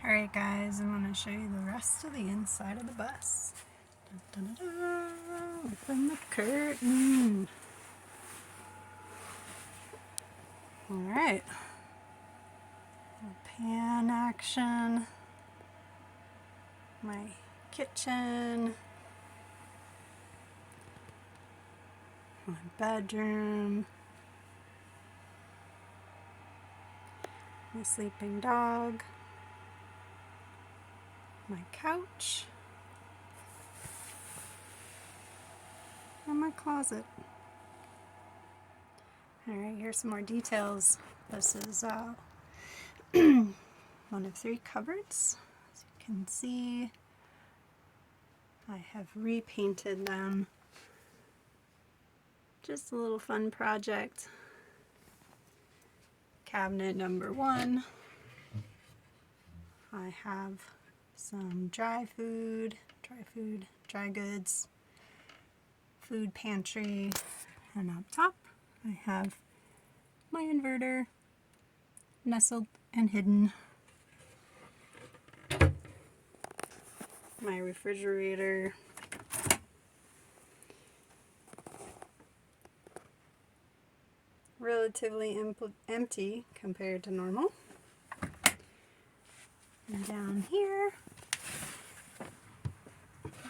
Alright guys, I'm going to show you the rest of the inside of the bus. Dun, dun, dun, dun. Open the curtain. Alright. Pan action. My kitchen. My bedroom. My sleeping dog. My couch. And my closet. Alright, here's some more details. This is one of 3 cupboards. As you can see, I have repainted them. Just a little fun project. Cabinet number 1. I have some dry goods, food pantry, and up top I have my inverter nestled and hidden, my refrigerator, relatively empty compared to normal, and down here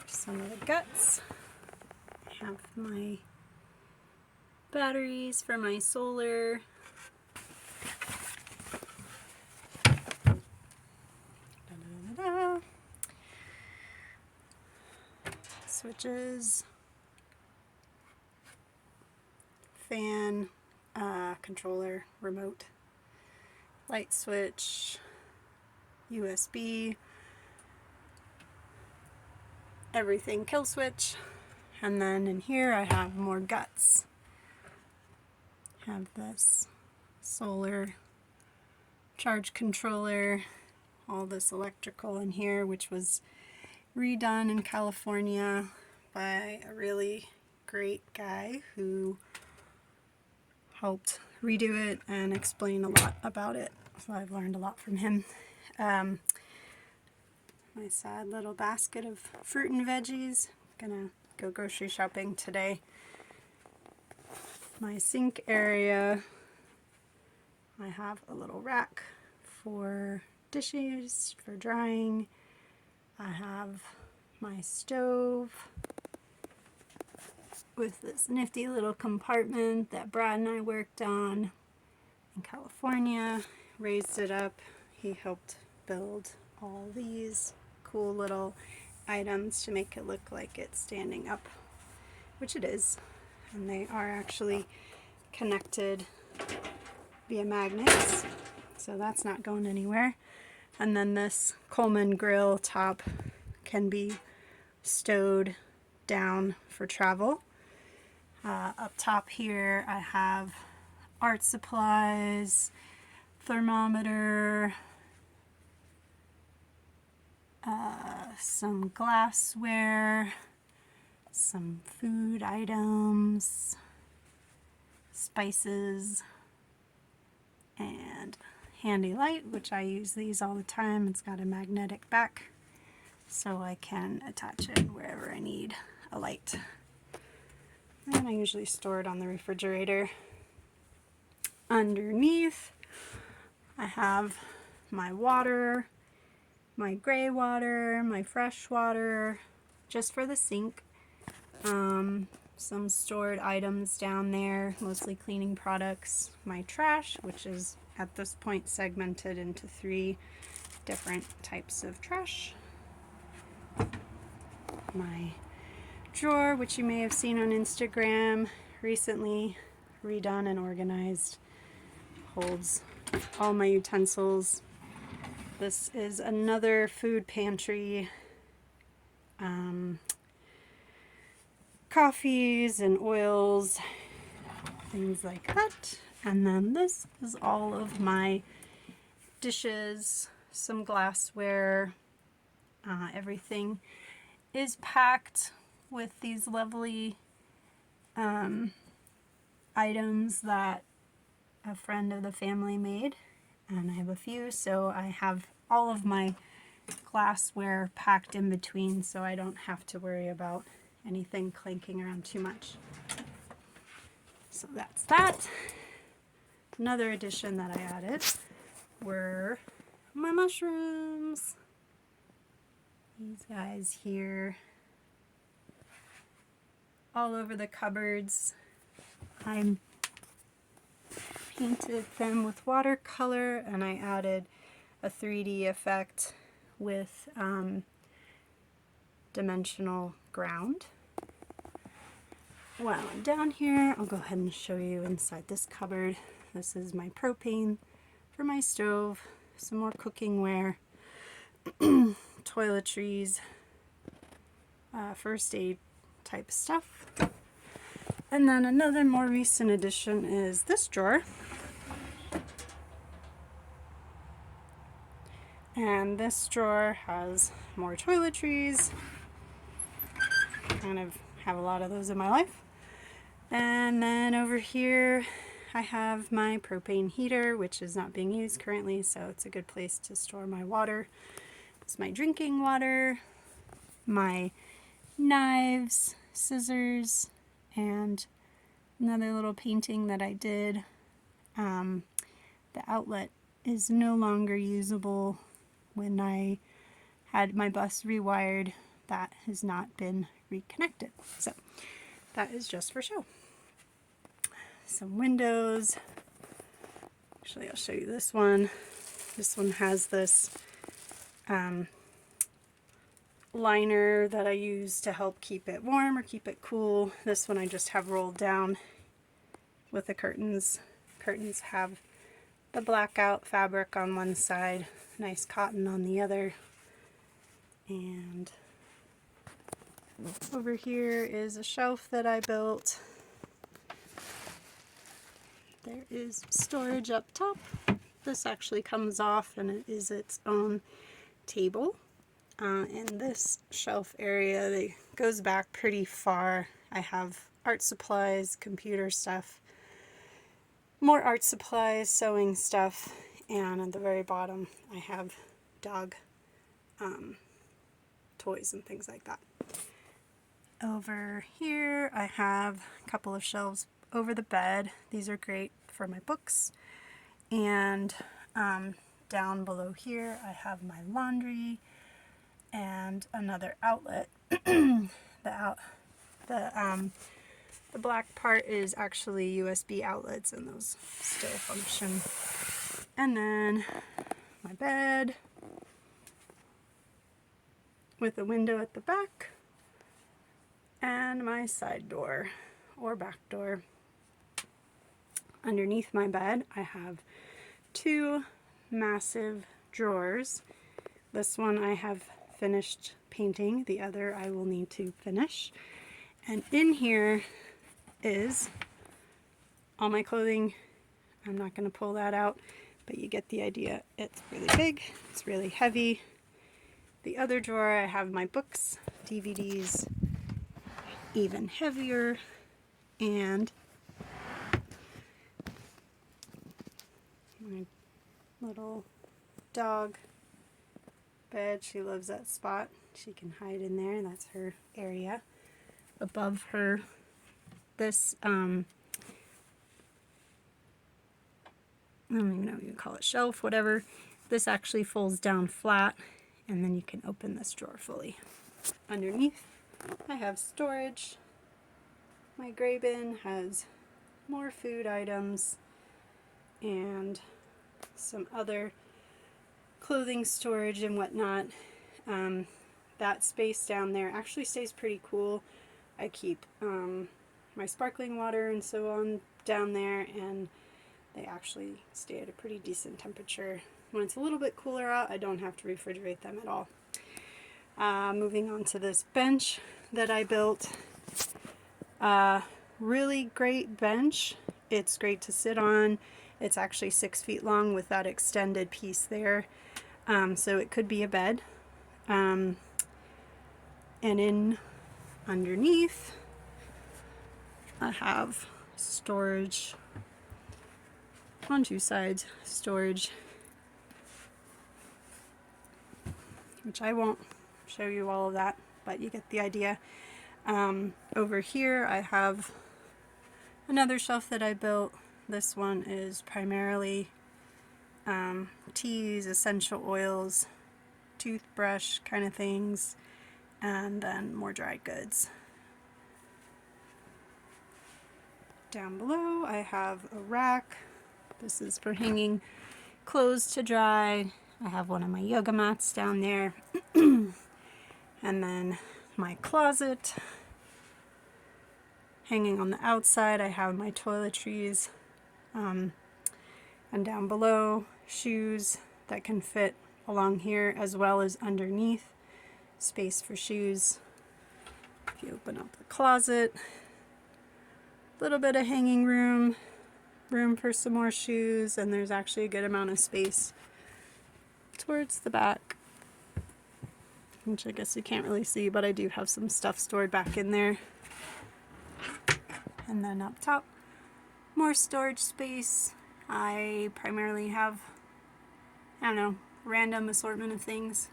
some of the guts. I have my batteries for my solar. Da-da-da-da. Switches, fan, controller, remote, light switch, USB, everything kill switch, and then in here I have more guts. Have this solar charge controller, all this electrical in here, which was redone in California by a really great guy who helped redo it and explain a lot about it. So I've learned a lot from him. My sad little basket of fruit and veggies. Gonna go grocery shopping today. My sink area, I have a little rack for dishes, for drying. I have my stove with this nifty little compartment that Brad and I worked on in California. Raised it up. He helped build all these cool little items to make it look like it's standing up, which it is. And they are actually connected via magnets, so that's not going anywhere. And then this Coleman grill top can be stowed down for travel. Up top here I have art supplies, thermometer, some glassware, some food items, spices, and handy light, which I use these all the time. It's got a magnetic back, so I can attach it wherever I need a light. And I usually store it on the refrigerator. Underneath, I have my water, my gray water, my fresh water, just for the sink. Some stored items down there, mostly cleaning products. My trash, which is at this point segmented into 3 different types of trash. My drawer, which you may have seen on Instagram, recently redone and organized, holds all my utensils. This is another food pantry. Coffees and oils, things like that. And then this is all of my dishes, some glassware. Everything is packed with these lovely items that a friend of the family made, and I have a few, so I have all of my glassware packed in between, so I don't have to worry about anything clanking around too much. So that's that. Another addition that I added were my mushrooms. These guys here, all over the cupboards. I painted them with watercolor, and I added a 3D effect with dimensional ground. While I'm down here, I'll go ahead and show you inside this cupboard. This is my propane for my stove, some more cooking ware, toiletries, first aid type stuff. And then another more recent addition is this drawer. And this drawer has more toiletries. Kind of have a lot of those in my life. And then over here I have my propane heater, which is not being used currently, so it's a good place to store my water. It's my drinking water, my knives, scissors, and another little painting that I did. The outlet is no longer usable. When I had my bus rewired, that has not been reconnected. So that is just for show. Some windows. Actually, I'll show you this one. This one has this liner that I use to help keep it warm or keep it cool. This one I just have rolled down with the curtains. Curtains have the blackout fabric on one side, nice cotton on the other. And over here is a shelf that I built. There is storage up top. This actually comes off and it is its own table. In this shelf area, it goes back pretty far. I have art supplies, computer stuff, more art supplies, sewing stuff, and at the very bottom I have dog toys and things like that. Over here I have a couple of shelves over the bed. These are great for my books. And down below here I have my laundry and another outlet. The black part is actually USB outlets, and those still function. And then my bed with a window at the back, and my side door or back door. Underneath my bed I have two massive drawers. This one I have finished painting, the other I will need to finish. And in here is all my clothing. I'm not going to pull that out, but you get the idea. It's really big, it's really heavy. The other drawer I have my books, DVDs, even heavier, and my little dog bed. She loves that spot. She can hide in there. That's her area. Above her, this I don't even know what you call it, shelf, whatever. This actually folds down flat, and then you can open this drawer fully. Underneath I have storage. My gray bin has more food items and some other clothing storage and whatnot. That space down there actually stays pretty cool. I keep my sparkling water and so on down there, and they actually stay at a pretty decent temperature. When it's a little bit cooler out, I don't have to refrigerate them at all. Moving on to this bench that I built. Really great bench. It's great to sit on. It's actually 6 feet long with that extended piece there. So it could be a bed. And in underneath I have storage on two sides, storage which I won't show you all of that, but you get the idea. Over here I have another shelf that I built. This one is primarily teas, essential oils, toothbrush kind of things, and then more dry goods. Down below I have a rack. This is for hanging clothes to dry. I have one of my yoga mats down there. And then my closet. Hanging on the outside I have my toiletries. And down below, shoes that can fit along here as well as underneath. Space for shoes. If you open up the closet, a little bit of hanging room for some more shoes, and there's actually a good amount of space towards the back, which I guess you can't really see, but I do have some stuff stored back in there. And then up top, more storage space. I primarily have, I don't know, random assortment of things.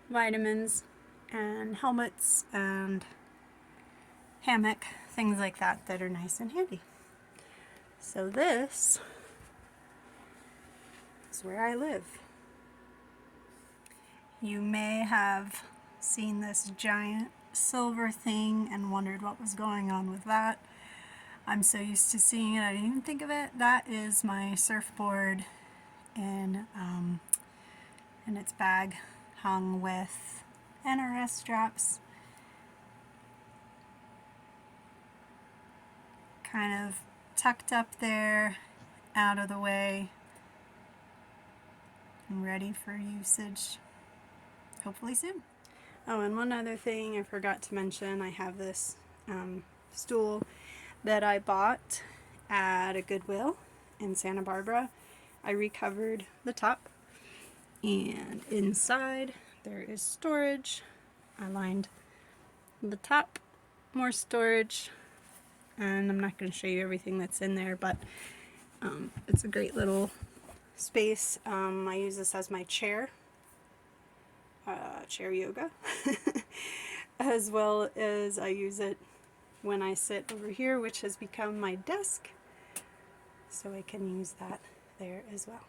Vitamins and helmets and hammock, things like that that are nice and handy. So this is where I live. You may have seen this giant silver thing and wondered what was going on with that. I'm so used to seeing it, I didn't even think of it. That is my surfboard in its bag, hung with NRS straps. Kind of tucked up there, out of the way, and ready for usage, hopefully soon. Oh, and one other thing I forgot to mention, I have this stool that I bought at a Goodwill in Santa Barbara. I recovered the top, and inside there is storage. I lined the top, more storage, and I'm not going to show you everything that's in there, but it's a great little space. I use this as my chair yoga, as well as I use it when I sit over here, which has become my desk, so I can use that there as well.